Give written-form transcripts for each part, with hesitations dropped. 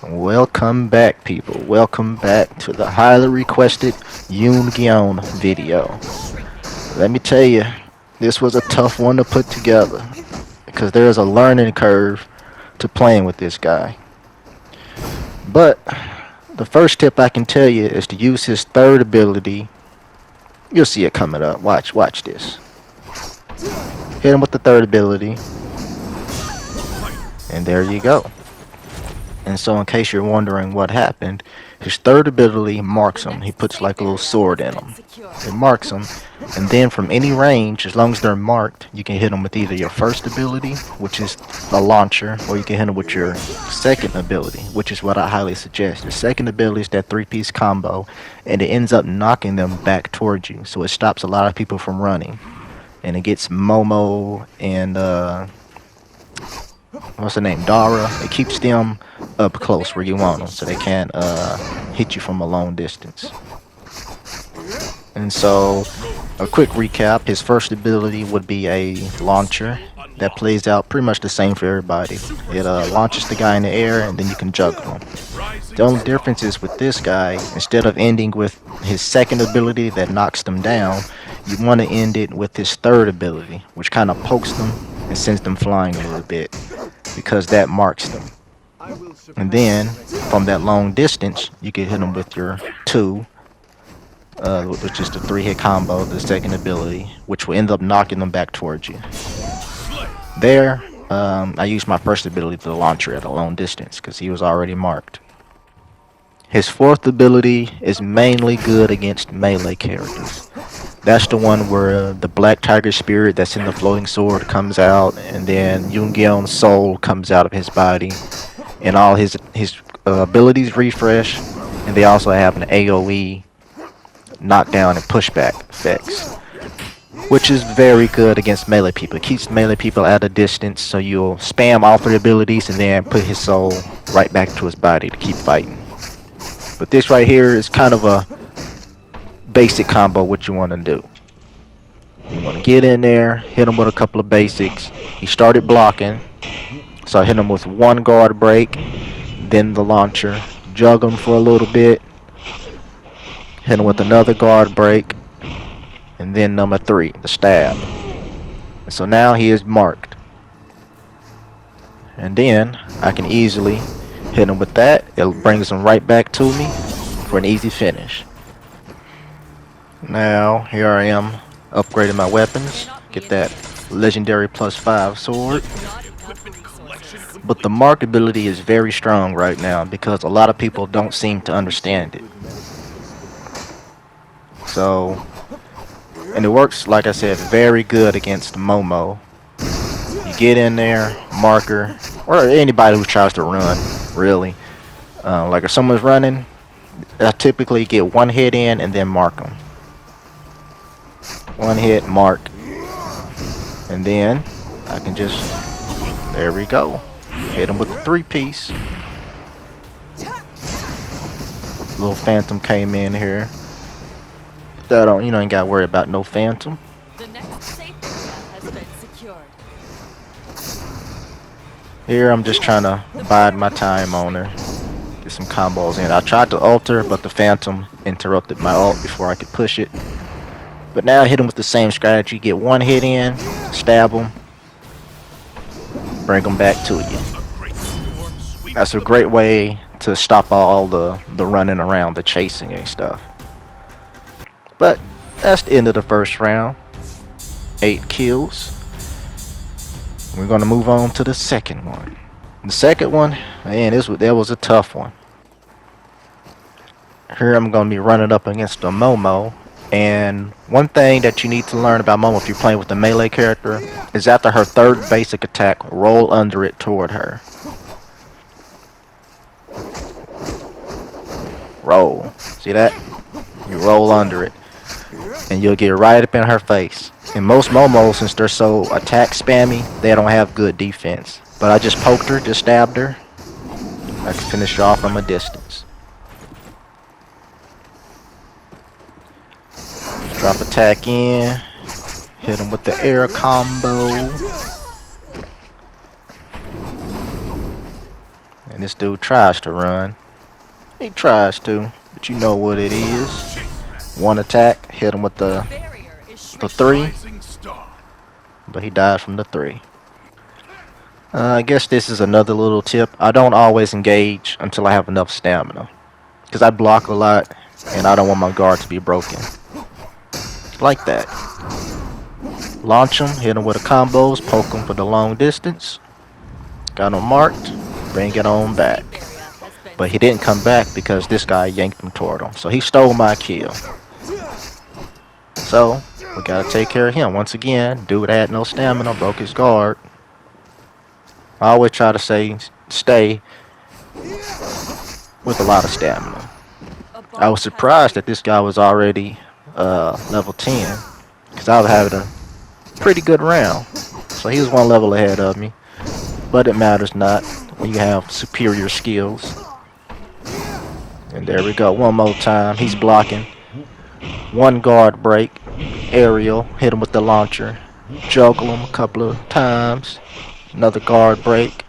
Welcome back, people. Welcome back to the highly requested Yoongeon video. Let me tell you, this was a tough one to put together because there is a learning curve to playing with this guy. But the first tip I can tell you is to use his third ability. You'll see it coming up. Watch this. Hit him with the third ability, and there you go. And so in case you're wondering what happened, his third ability marks him. He puts like a little sword in him. It marks him, and then from any range, as long as they're marked, you can hit them with either your first ability, which is a launcher, or you can hit them with your second ability, which is what I highly suggest. The second ability is that three-piece combo, and it ends up knocking them back towards you, so it stops a lot of people from running. And it gets Momo and what's her name, Dara. It keeps them up close where you want them, so they can't hit you from a long distance. And so, a quick recap: his first ability would be a launcher that plays out pretty much the same for everybody. It launches the guy in the air, and then you can juggle him. The only difference is with this guy, instead of ending with his second ability that knocks them down, you want to end it with his third ability, which kind of pokes them and sends them flying a little bit, because that marks them. And then, from that long distance, you can hit them with your two, which is the three-hit combo, the second ability, which will end up knocking them back towards you. There, I used my first ability to launcher at a long distance, because he was already marked. His fourth ability is mainly good against melee characters. That's the one where the black tiger spirit that's in the floating sword comes out, and then Yoongeon's soul comes out of his body, and all his abilities refresh, and they also have an AoE knockdown and pushback effects, which is very good against melee people. It keeps melee people at a distance, so you'll spam all three abilities and then put his soul right back to his body to keep fighting. But this right here is kind of a basic combo. What you want to do, you want to get in there, hit him with a couple of basics. He started blocking, so I hit him with one guard break, then the launcher, jug him for a little bit, hit him with another guard break, and then number 3, the stab. And so now he is marked, and then I can easily hit him with that. It brings him right back to me for an easy finish. Now here I am upgrading my weapons. Get that legendary +5 sword. But the mark ability is very strong right now because a lot of people don't seem to understand it. So, and it works, like I said, very good against Momo. You get in there, marker, or anybody who tries to run, really. Like if someone's running, I typically get one hit in and then mark them. One hit, mark, and then I can just, there we go, hit him with the 3-piece. Little phantom came in here. That don't, ain't gotta worry about no phantom. The next safety zone has been secured. Here I'm just trying to bide my time on her, get some combos in. I tried to ult her, but the phantom interrupted my ult before I could push it. But now I hit him with the same strategy. Get one hit in, stab him, bring him back to you. That's a great way to stop all the running around, the chasing and stuff. But that's the end of the first round. 8 kills. We're going to move on to the second one. The second one, man, that was a tough one. Here I'm going to be running up against a Momo. And one thing that you need to learn about Momo if you're playing with the melee character is after her third basic attack, roll under it toward her. Roll. See that? You roll under it, and you'll get right up in her face. And most Momos, since they're so attack spammy, they don't have good defense. But I just poked her, just stabbed her. I can finish her off from a distance. Drop attack in, hit him with the air combo, And this dude tries to run. He tries to, but you know what it is. One attack, hit him with The the barrier is the shrinking. three, but he died from the three. I guess this is another little tip. I don't always engage until I have enough stamina, because I block a lot, and I don't want my guard to be broken. Like that. Launch him, hit him with the combos, poke him for the long distance. Got him marked, bring it on back. Safe area has been But he didn't come secured. back because this guy yanked him toward him. So he stole my kill. So we gotta take care of him. Once again, dude had no stamina, broke his guard. I always try to stay with a lot of stamina. A I bomb was has surprised been that this guy was already level 10 because I was having a pretty good round. So he was one level ahead of me. But it matters not when you have superior skills. And there we go. One more time. He's blocking. One guard break. Aerial. Hit him with the launcher. Juggle him a couple of times. Another guard break.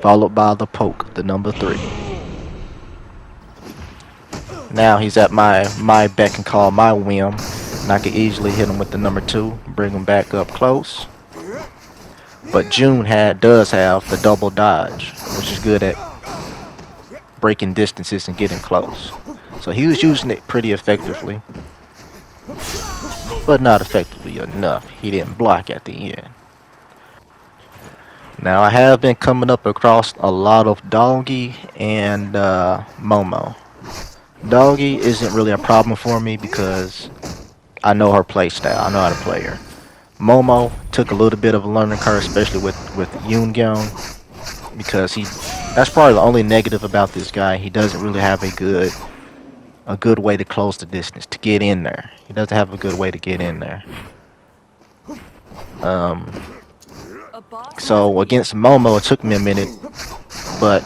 Followed by the poke, the number 3. Now he's at my beck and call, my whim. And I can easily hit him with the number 2. Bring him back up close. But June does have the double dodge, which is good at breaking distances and getting close. So he was using it pretty effectively, but not effectively enough. He didn't block at the end. Now I have been coming up across a lot of Doggy and Momo. Doggy isn't really a problem for me because I know her play style. I know how to play her. Momo took a little bit of a learning curve, especially with Yoongeon, because that's probably the only negative about this guy. He doesn't really have a good way to close the distance, to get in there. He doesn't have a good way to get in there. a boss has So been against Momo, it took me a minute, but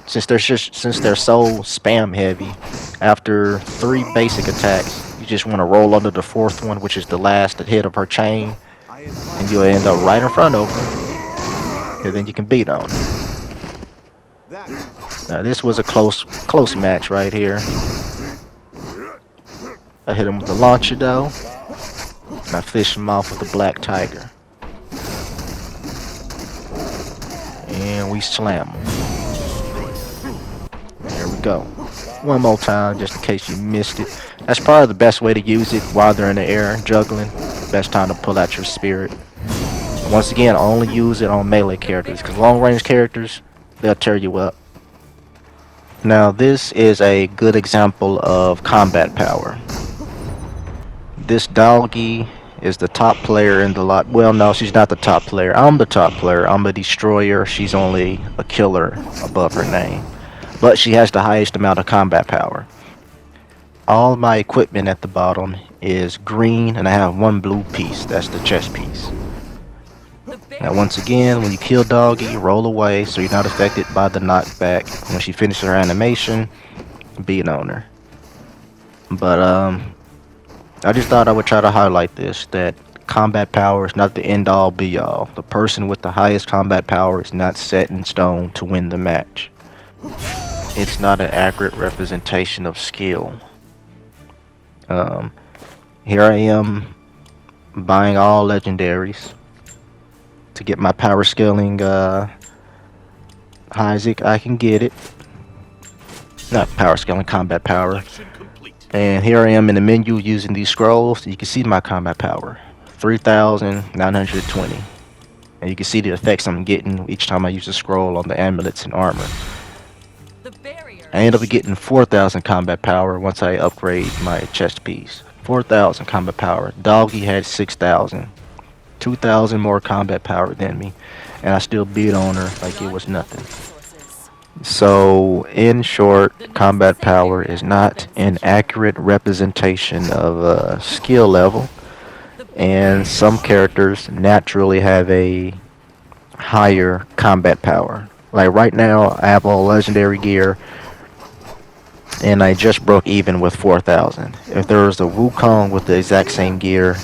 since they're so spam heavy, after 3 basic attacks, you just want to roll under the 4th one, which is the last hit of her chain, and you'll end up right in front of her, and then you can beat on her. Now this was a close match right here. I hit him with the launcher though, and I fish him off with the black tiger. And we slam him. There we go. One more time, just in case you missed it. That's probably the best way to use it while they're in the air juggling. Best time to pull out your spirit. Once again, only use it on melee characters, because long range characters, they'll tear you up. Now this is a good example of combat power. This doggy is the top player in the lot. Well, no, she's not the top player. I'm the top player. I'm a destroyer. She's only a killer above her name. But she has the highest amount of combat power. All my equipment at the bottom is green, and I have 1 blue piece. That's the chest piece. the Now, barrier once again, when you kill doggy, roll away so you're not affected by the knockback. When she finishes her animation, beat on her. But I just thought I would try to highlight this, that combat power is not the end all be all. The person with the highest combat power is not set in stone to win the match. It's not an accurate representation of skill. Here I am buying all legendaries to get my power scaling Isaac. I can get it. Not power scaling, combat power. And here I am in the menu using these scrolls. You can see my combat power, 3,920. And you can see the effects I'm getting each time I use a scroll on the amulets and armor. the barrier I end up getting 4,000 combat power once I upgrade my chest piece. 4,000 combat power. Doggy had 6,000. 2,000 more combat power than me. And I still beat on her like it was nothing. resources. So, in short, combat power is not an accurate representation of a skill level, The and some characters naturally have a higher combat power. Like right now, I have all legendary gear, and I just broke even with 4,000. If there was a Wukong with the exact same gear,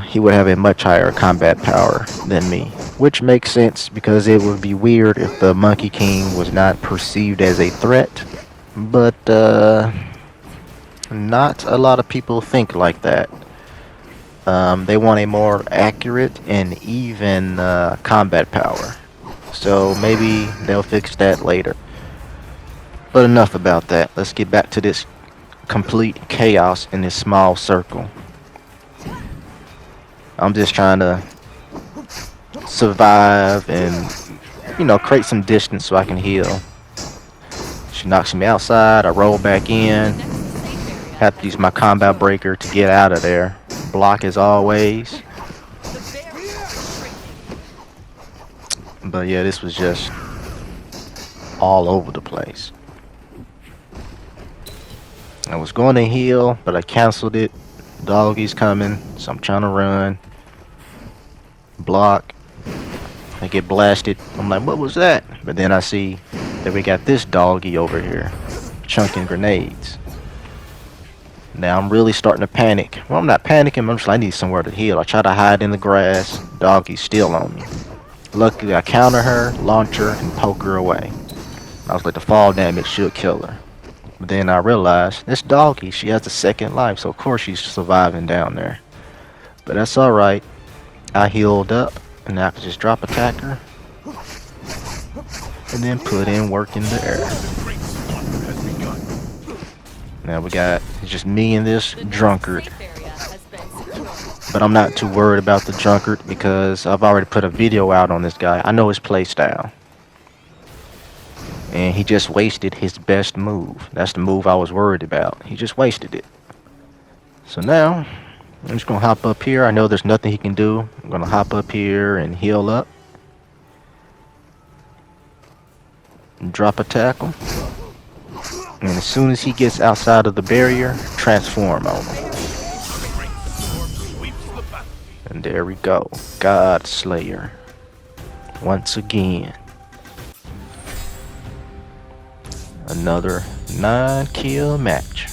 he would have a much higher combat power than me. which makes sense because it would be weird if the Monkey King was not perceived as a threat. But not a lot of people think like that. They want a more accurate and even combat power. So maybe they'll fix that later. But enough about that. Let's get back to this complete chaos in this small circle. I'm just trying to survive and, create some distance so I can heal. She knocks me outside. I roll back in. Next safe area Have to use my combat breaker to get out of there. Block as always. the barrier is shrinking. But yeah, this was just all over the place. I was going to heal, but I canceled it. Doggy's coming, so I'm trying to run. Block. I get blasted. I'm like, what was that? But then I see that we got this doggy over here, chunking grenades. Now I'm really starting to panic. Well, I'm not panicking. I'm just like, I need somewhere to heal. I try to hide in the grass. Doggy's still on me. Luckily, I counter her, launch her, and poke her away. I was like, the fall damage should kill her. But then I realized, this doggy, she has a second life, so of course she's surviving down there. But that's alright. I healed up, and now I can just drop attack her. And then put in work in the air. Now we got, it's just me and this The next drunkard. safe area has been secured. But I'm not too worried about the drunkard because I've already put a video out on this guy. I know his playstyle. And he just wasted his best move. That's the move I was worried about. He just wasted it. So now, I'm just going to hop up here. I know there's nothing he can do. I'm going to hop up here and heal up. And drop a tackle. And as soon as he gets outside of the barrier, transform on him. And there we go. God Slayer. Once again. Another 9-kill match.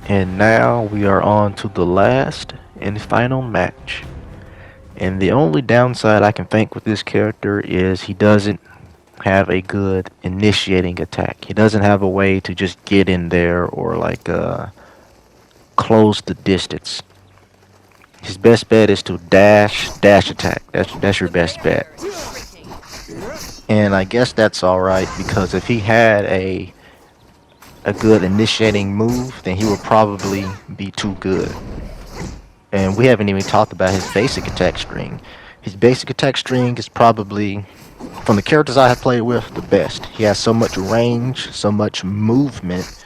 And now we are on to the last and final match. And the only downside I can think with this character is he doesn't have a good initiating attack. He doesn't have a way to just get in there or like close the distance. His best bet is to dash attack. That's your The best bet. barrier is shrinking. And I guess that's alright because if he had a good initiating move, then he would probably be too good. And we haven't even talked about his basic attack string. His basic attack string is probably, from the characters I have played with, the best. He has so much range, so much movement,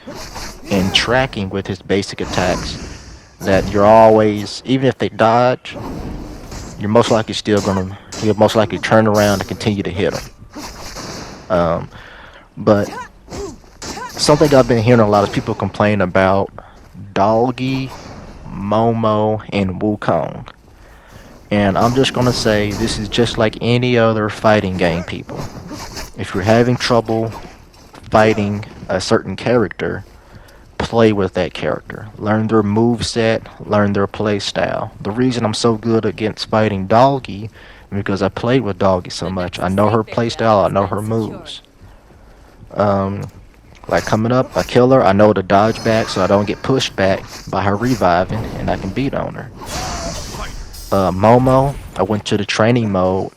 and tracking with his basic attacks that you're always, even if they dodge, you're most likely you'll most likely turn around and continue to hit them. But something I've been hearing a lot of people complain about Doggy, Momo, and Wukong. And I'm just gonna say this is just like any other fighting game, people. If you're having trouble fighting a certain character, play with that character. Learn their moveset, learn their play style. The reason I'm so good against fighting Doggy is because I played with Doggy so much. I know her play style, I know her moves. Like coming up, I kill her, I know to dodge back so I don't get pushed back by her reviving and I can beat on her. Momo, I went to the training mode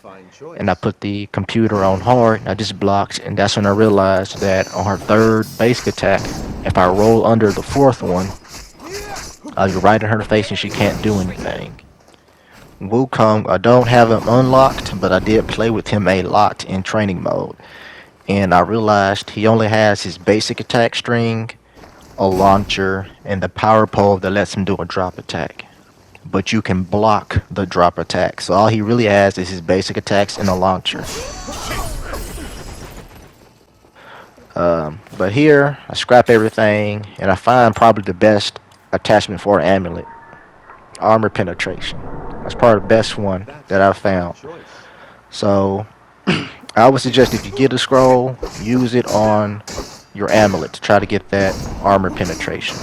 and I put the computer on hard. I just blocked, and that's when I realized that on her third basic attack, if I roll under the fourth one, I'll be right in her face and she can't do anything. Wukong, I don't have him unlocked, but I did play with him a lot in training mode. And I realized he only has his basic attack string, a launcher, and the power pole that lets him do a drop attack. But you can block the drop attack. So all he really has is his basic attacks and a launcher. But here, I scrap everything, and I find probably the best attachment for an amulet. Armor penetration. That's probably the best one that I've found. So, I would suggest if you get a scroll, use it on your amulet to try to get that armor penetration.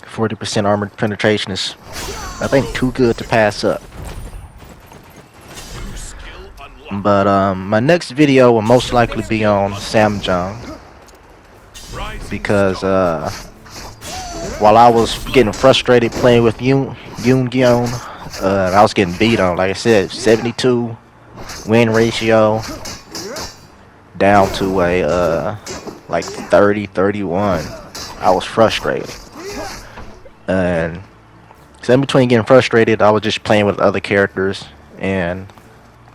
40% armor penetration is I think too good to pass up. New skill unlocked. But my next video will most likely be on Samjung Rising because star. while I was getting frustrated playing with Yoongeon, I was getting beat on. Like I said, 72 win ratio down to a like 30-31. I was frustrated, and so in between getting frustrated, I was just playing with other characters, and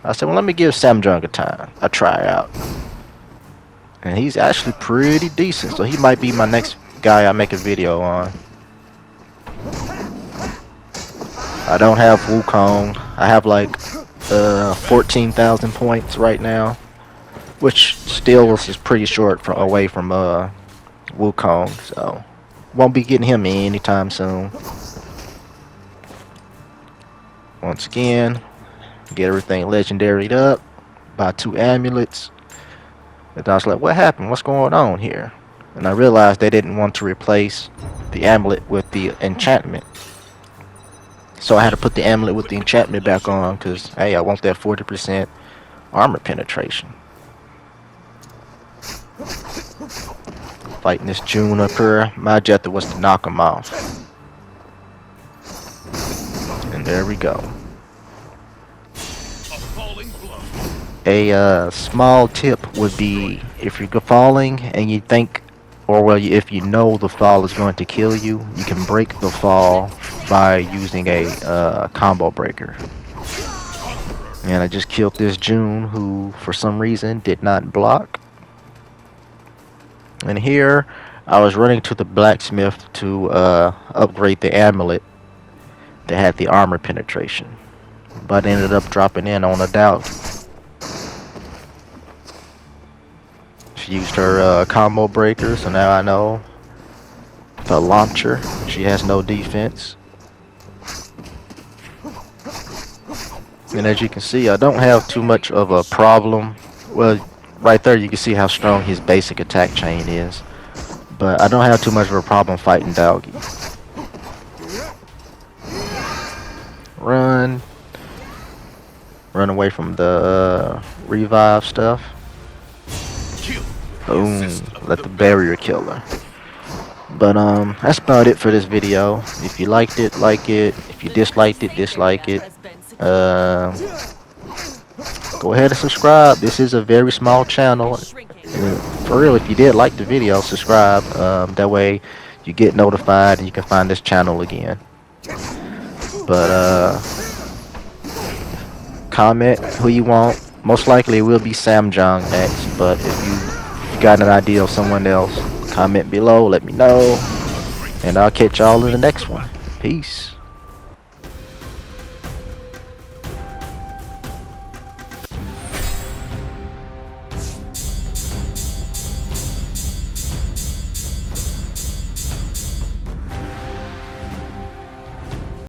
I said, well, let me give Samjung a try out. And he's actually pretty decent, so he might be my next guy I make a video on. I don't have Wukong. I have like 14,000 points right now, which still is pretty short away from Wukong, so won't be getting him anytime soon. Once again, get everything legendaried up, buy 2 amulets. And I was like, what happened? What's going on here? And I realized they didn't want to replace the amulet with the enchantment. So I had to put the amulet with the enchantment back on because, hey, I want that 40% armor penetration. Fighting this June up here, my objective was to knock him off. And there we go. A falling blow. A small tip would be if you're falling and you think, or well, if you know the fall is going to kill you, you can break the fall by using a combo breaker. And I just killed this June who for some reason did not block. And here I was running to the blacksmith to upgrade the amulet that had the armor penetration, but ended up dropping in on a doubt. She used her combo breaker, so now I know the launcher, she has no defense. And as you can see, I don't have too much of a problem. Well, right there you can see how strong his basic attack chain is, but I don't have too much of a problem fighting Doggy. Run away from the revive stuff. Kill. Boom, Assist of let the barrier kill her. But that's about it for this video. If you liked it, like it. If you disliked it, dislike it. Has been secured. Go ahead and subscribe. This is a very small channel. Shrinking. For real, if you did like the video, subscribe. That way you get notified and you can find this channel again. But comment who you want. Most likely it will be Samjung next, but if you got an idea of someone else, comment below, let me know, and I'll catch y'all in the next one. Peace.